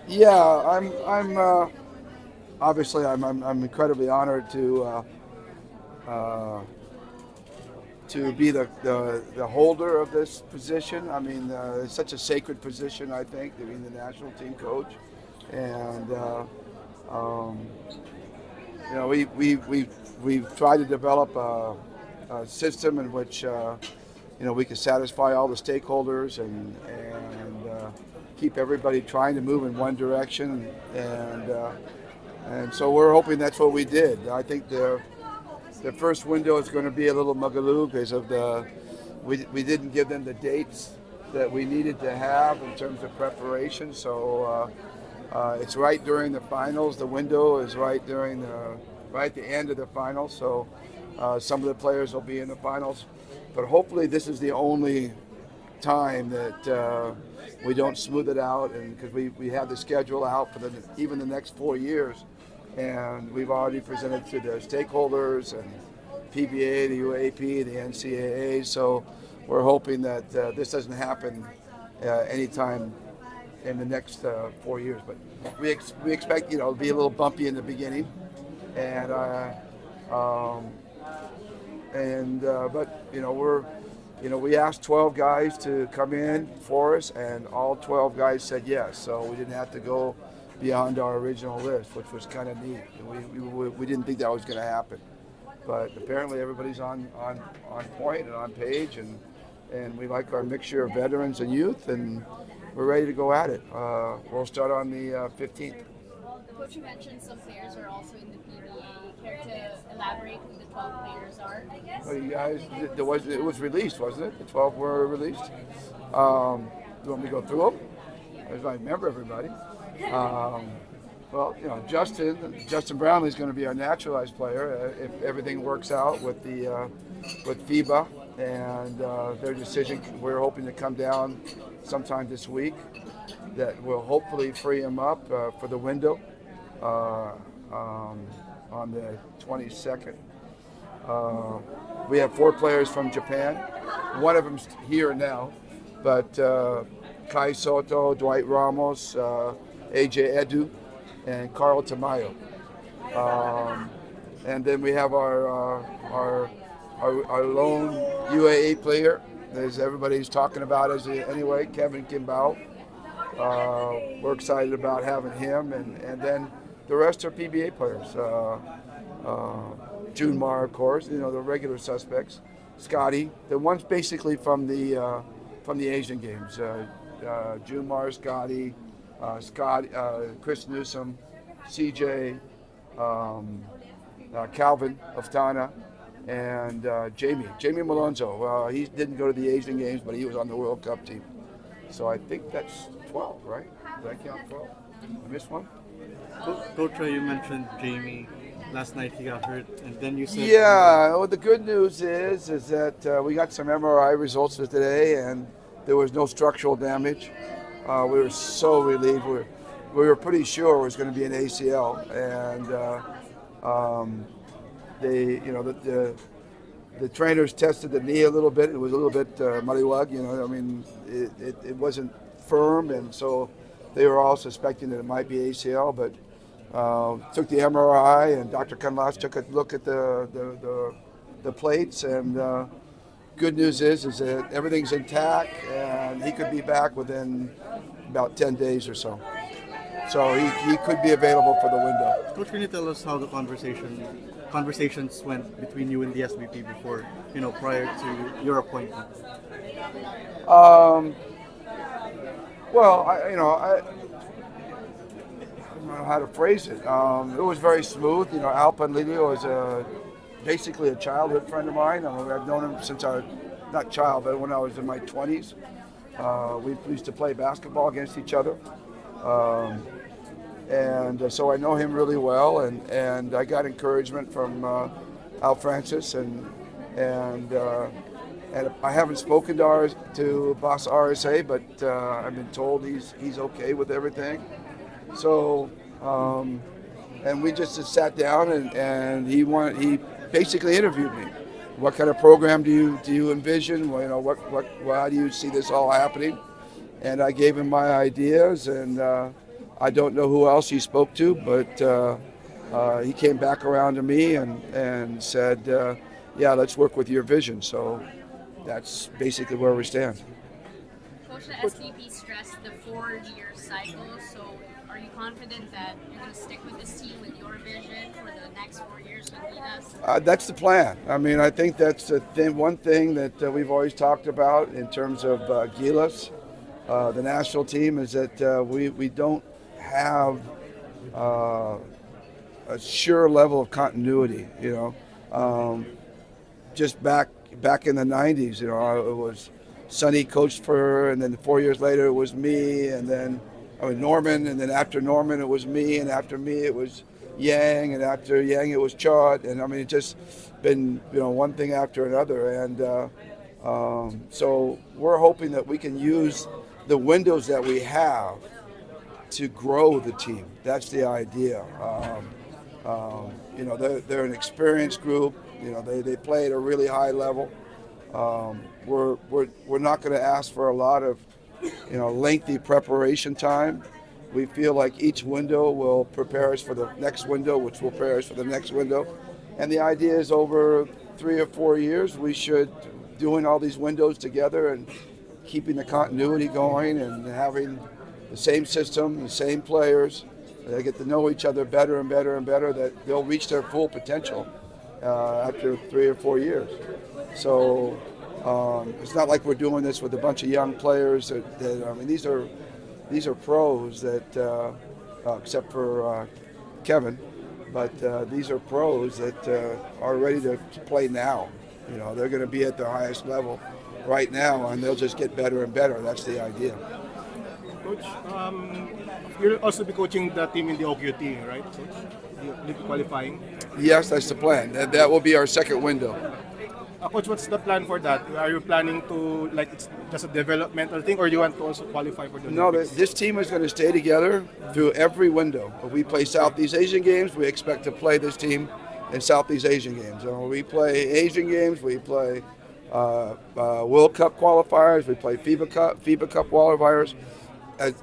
Yeah, I'm obviously I'm incredibly honored uh, to be the holder of this position. I mean, it's such a sacred position, I think, to be the national team coach. And, um, we've tried to develop a system in which, we can satisfy all the stakeholders and keep everybody trying to move in one direction. And so we're hoping that's what we did. I think the first window is going to be a little mugaloo because of we didn't give them the dates that we needed to have in terms of preparation. So it's right during the finals. The window is right at the end of the finals. So some of the players will be in the finals, but hopefully this is the only time that we don't smooth it out, and because we have the schedule out for even the next 4 years, and we've already presented to the stakeholders and PBA, the UAP, the NCAA. So we're hoping that this doesn't happen anytime in the next 4 years. But we expect it'll be a little bumpy in the beginning, and um, but we asked 12 guys to come in for us, and all 12 guys said yes. So we didn't have to go beyond our original list, which was kind of neat. We didn't think that was going to happen, but apparently everybody's on point and on page, and we like our mixture of veterans and youth, and we're ready to go at it. We'll start on the 15th. Coach, you mentioned some players are also in the PBA. Care to elaborate who the 12 players are? Well, you guys, it was released, wasn't it? The 12 were released. You want me to go through them? As I remember everybody. Well, Justin Brownlee is going to be our naturalized player if everything works out with with FIBA and their decision. We're hoping to come down sometime this week. That will hopefully free him up for the window on the 22nd. We have 4 players from Japan. One of them's here now, but Kai Soto, Dwight Ramos, AJ Edu, and Carl Tamayo. And then we have our lone UAA player, as everybody's talking about anyway, Kevin Kimball. We're excited about having him, and then the rest are PBA players. June Mar, of course, the regular suspects. Scotty, the ones basically from the Asian Games. June Mar, Scotty, Chris Newsom, CJ, Calvin Oftana, and Jamie Malonzo. He didn't go to the Asian Games, but he was on the World Cup team. So I think that's 12, right? Did I count 12? I missed one? Coach, you mentioned Jamie. Last night he got hurt, and then you said... Yeah, well, the good news is that we got some MRI results for today, and there was no structural damage. We were so relieved. We were pretty sure it was going to be an ACL, and the trainers tested the knee a little bit. It was a little bit maliwag, I mean, it wasn't firm, and so they were all suspecting that it might be ACL, but took the MRI, and Dr. Canlas took a look at the plates, and good news is that everything's intact, and he could be back within about 10 days or so. So he could be available for the window. Coach, can you tell us how the conversations went between you and the SVP before, prior to your appointment? Well, I don't know how to phrase it. It was very smooth. Al Panlilio is basically a childhood friend of mine. I've known him since not child, but when I was in my 20s. We used to play basketball against each other. And so I know him really well, and I got encouragement from Al Francis, and I haven't spoken to Boss RSA, but I've been told he's okay with everything. So, and we just sat down, and he basically interviewed me. What kind of program do you envision? How do you see this all happening? And I gave him my ideas, and I don't know who else he spoke to, but he came back around to me and said, yeah, let's work with your vision. So that's basically where we stand. Coach, the SVP stressed the 4-year cycle, so are you confident that you're going to stick with this team with your vision for the next 4 years with Gilas? That's the plan. I mean, I think that's one thing that we've always talked about in terms of Gilas, the national team, is that we don't have a sure level of continuity. Just back in the '90s, it was Sonny coached for her, and then 4 years later it was me, and then Norman, and then after Norman it was me, and after me it was Yang, and after Yang it was Chot, and it just been one thing after another, and so we're hoping that we can use the windows that we have to grow the team. That's the idea. They're an experienced group. They play at a really high level. We're not going to ask for a lot of lengthy preparation time. We feel like each window will prepare us for the next window, which will prepare us for the next window. And the idea is over 3 or 4 years, we should doing all these windows together and keeping the continuity going and having the same system, the same players. They get to know each other better and better and better, that they'll reach their full potential after 3 or 4 years. So it's not like we're doing this with a bunch of young players. These are pros that, except for Kevin, but these are pros that are ready to play now. They're going to be at their highest level right now, and they'll just get better and better. That's the idea. Coach, you'll also be coaching the team in the OQT, right, Coach? You'll be qualifying? Yes, that's the plan. That will be our second window. Coach, what's the plan for that? Are you planning to, it's just a developmental thing, or you want to also qualify for the Olympics? No, this team is going to stay together through every window. If we play Southeast Asian games, we expect to play this team in Southeast Asian games. When we play Asian games, we play World Cup qualifiers, we play FIBA Cup qualifiers.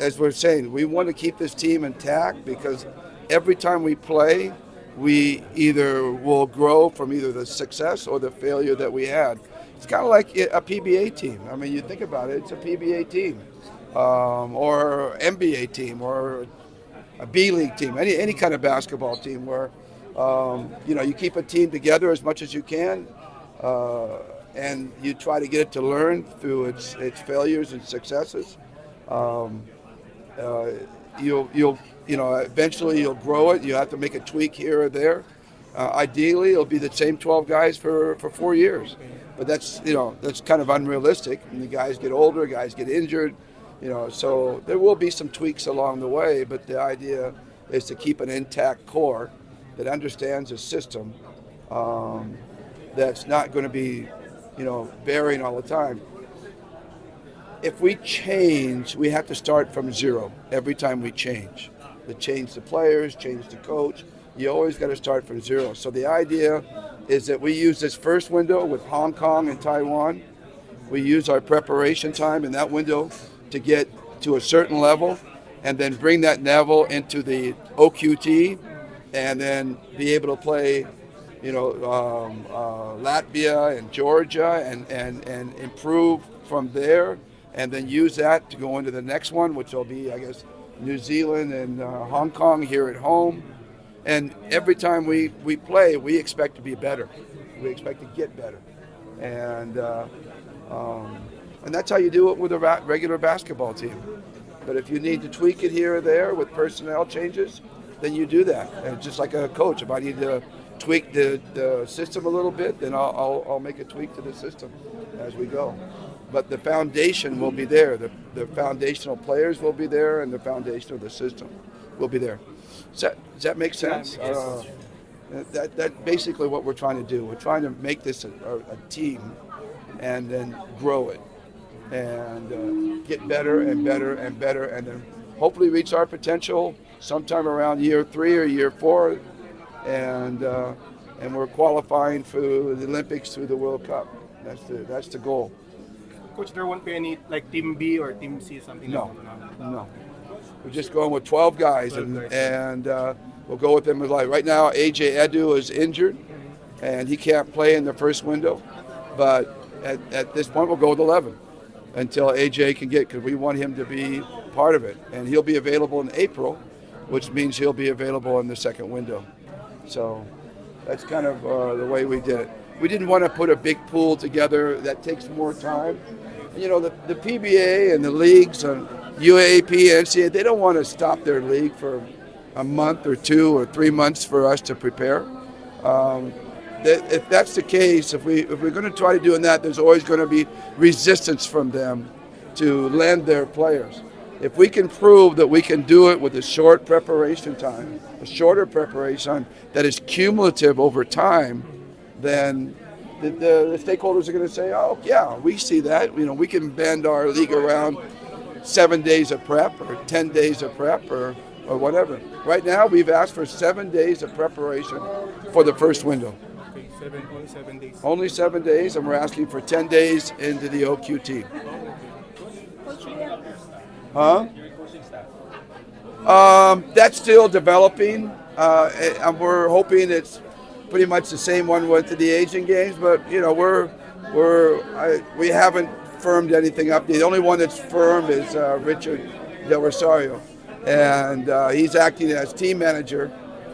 As we're saying, we want to keep this team intact because every time we play, we either will grow from either the success or the failure that we had. It's kind of like a PBA team. You think about it, it's a PBA team or NBA team or a B-League team, any kind of basketball team where, you keep a team together as much as you can and you try to get it to learn through its failures and successes. Eventually you'll grow it. You have to make a tweak here or there. Ideally, it'll be the same 12 guys for 4 years, but that's kind of unrealistic. And the guys get older, guys get injured, so there will be some tweaks along the way. But the idea is to keep an intact core that understands a system that's not going to be, varying all the time. If we change, we have to start from zero every time we change. Change the players, change the coach. You always got to start from zero. So the idea is that we use this first window with Hong Kong and Taiwan. We use our preparation time in that window to get to a certain level and then bring that level into the OQT and then be able to play Latvia and Georgia and improve from there, and then use that to go into the next one, which will be, I guess, New Zealand and Hong Kong here at home. And every time we play, we expect to be better. We expect to get better. And that's how you do it with a regular basketball team. But if you need to tweak it here or there with personnel changes, then you do that. And just like a coach, if I need to tweak the system a little bit, then I'll make a tweak to the system as we go. But the foundation will be there. The foundational players will be there, and the foundation of the system will be there. Does that make sense? That's basically what we're trying to do. We're trying to make this a team and then grow it and get better and better and better, and then hopefully reach our potential sometime around year 3 or year 4, and we're qualifying for the Olympics through the World Cup. That's the goal. Coach, there won't be any Team B or Team C, something No, like that? no. We're just going with 12 guys, and we'll go with them as live. Right now, AJ Edu is injured, and he can't play in the first window. But at this point, we'll go with 11 until AJ can get, because we want him to be part of it. And he'll be available in April, which means he'll be available in the second window. So that's kind of the way we did it. We didn't want to put a big pool together. That takes more time. You know, the PBA and the leagues and UAAP, NCAA, they don't want to stop their league for a month or 2 or 3 months for us to prepare. If that's the case, if we're going to try to do that, there's always going to be resistance from them to lend their players. If we can prove that we can do it with a short preparation time, a shorter preparation time that is cumulative over time, then the stakeholders are going to say, oh, yeah, we see that. You know, we can bend our league around 7 days of prep or 10 days of prep or whatever. Right now, we've asked for 7 days of preparation for the first window. Okay, only 7 days. Only 7 days, and we're asking for 10 days into the OQT. Huh? That's still developing, and we're hoping it's pretty much the same one went to the Asian Games, but you know we haven't firmed anything up. The only one that's firm is Richard Del Rosario, and he's acting as team manager,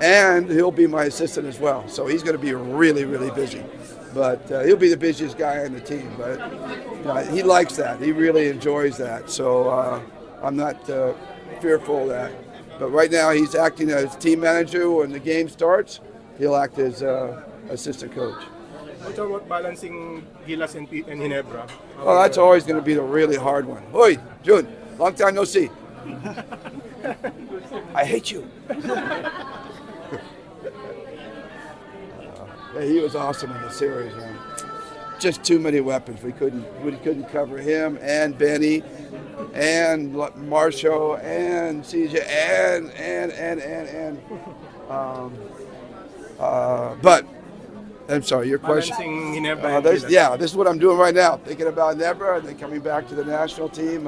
and he'll be my assistant as well. So he's going to be really, really busy, but he'll be the busiest guy on the team. But you know, he likes that. He really enjoys that. So I'm not fearful of that. But right now he's acting as team manager. When the game starts, he'll act as assistant coach. What about balancing Gilas and Ginebra? Well, that's always going to be the really hard one. Oi, June, long time no see. I hate you. Yeah, he was awesome in the series, man. Just too many weapons. We couldn't cover him and Benny and Marshall and CJ and but I'm sorry, your question. Balancing Ginebra and Gilas. Yeah, this is what I'm doing right now. Thinking about Ginebra and then coming back to the national team.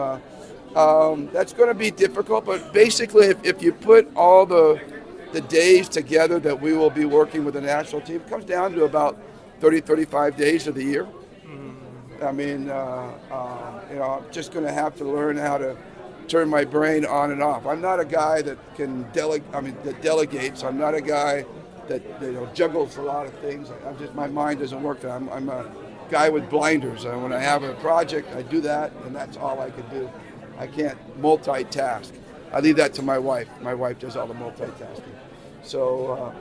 That's going to be difficult, but basically, if you put all the days together that we will be working with the national team, it comes down to about 30, 35 days of the year. I mean, you know, I'm just going to have to learn how to turn my brain on and off. I'm not a guy that can that delegates. I'm not a guy that juggles a lot of things. My mind doesn't work. I'm a guy with blinders. When I have a project, I do that, and that's all I can do. I can't multitask. I leave that to my wife. My wife does all the multitasking. So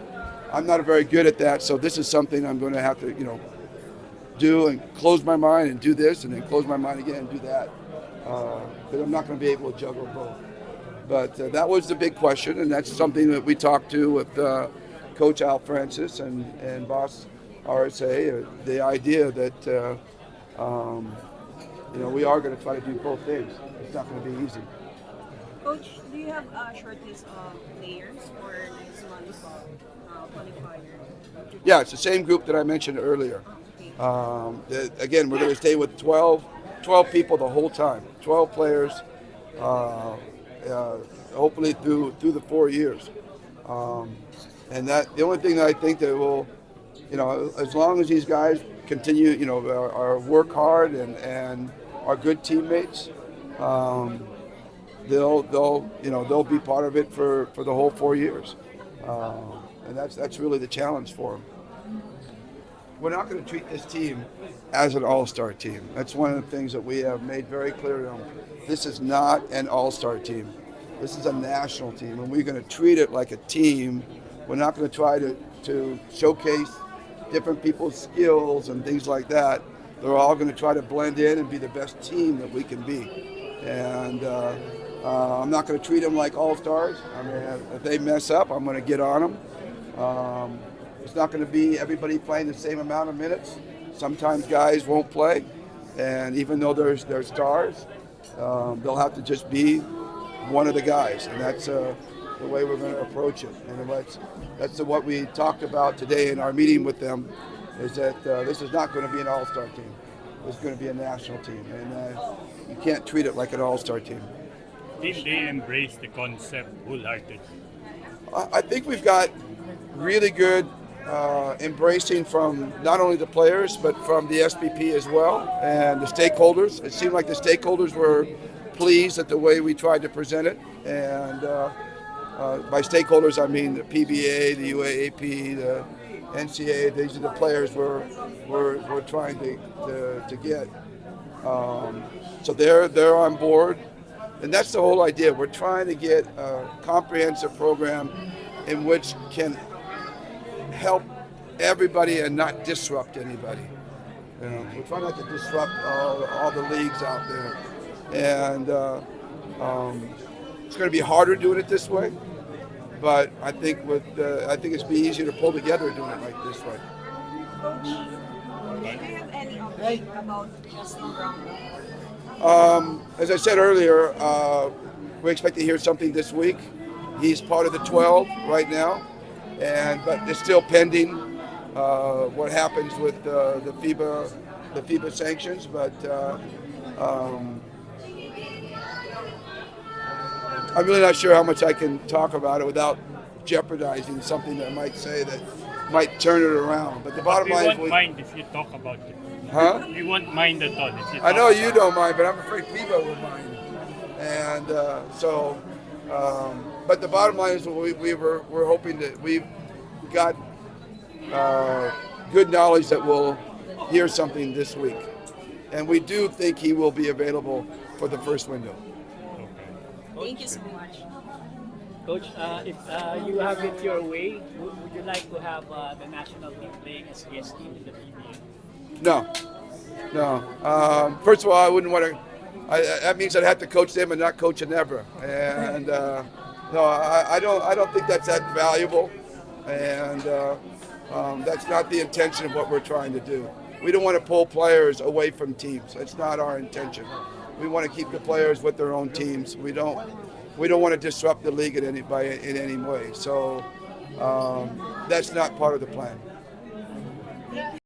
I'm not very good at that. So this is something I'm going to have to, do and close my mind and do this and then close my mind again and do that. Because I'm not going to be able to juggle both. But that was the big question, and that's something that we talked to with Coach Al Francis and Boss RSA. The idea that we are going to try to do both things. It's not going to be easy. Coach, do you have a short list of players for next month's qualifier? Yeah, it's the same group that I mentioned earlier. Again, we're going to stay with 12 people the whole time, 12 players, hopefully through the 4 years. And that the only thing that I think that will, as long as these guys continue, are work hard and are good teammates, they'll be part of it for the whole 4 years. And that's really the challenge for them. We're not going to treat this team as an all-star team. That's one of the things that we have made very clear to them. This is not an all-star team. This is a national team, and we're going to treat it like a team. We're not going to try to showcase different people's skills and things like that. They're all going to try to blend in and be the best team that we can be. And I'm not going to treat them like all-stars. I mean, if they mess up, I'm going to get on them. It's not going to be everybody playing the same amount of minutes. Sometimes guys won't play, and even though they're stars, they'll have to just be one of the guys, and that's the way we're going to approach it. And that's what we talked about today in our meeting with them, is that this is not going to be an all-star team. It's going to be a national team, and you can't treat it like an all-star team. did they embrace the concept wholeheartedly? I think we've got really good embracing from not only the players but from the SPP as well and the stakeholders. It seemed like the stakeholders were pleased at the way we tried to present it, and by stakeholders I mean the PBA, the UAAP, the NCAA. These are the players we're trying to get. So they're on board, and that's the whole idea. We're trying to get a comprehensive program in which can help everybody and not disrupt anybody. You know, we're trying not to disrupt all the leagues out there, and it's going to be harder doing it this way. But I think it's be easier to pull together doing it like this way. Coach, do you have any update about Justin Brown? As I said earlier, we expect to hear something this week. He's part of the 12 right now, but it's still pending what happens with the FIBA sanctions. But I'm really not sure how much I can talk about it without jeopardizing something that I might say that might turn it around. But the bottom line is, we won't mind if you talk about it. Huh? We won't mind at all if you talk I know you about don't mind, but I'm afraid FIBA will mind. And but the bottom line is we're hoping that we've got good knowledge that we'll hear something this week, and we do think he will be available for the first window. Thank you so much. Coach, if you have it your way, would you like to have the national team playing as guest team in the PBA? No. First of all, I wouldn't want to. That means I'd have to coach them and not coach a never. And no, I don't think that's that valuable. And that's not the intention of what we're trying to do. We don't want to pull players away from teams. That's not our intention. We want to keep the players with their own teams. We don't want to disrupt the league in any way. So that's not part of the plan.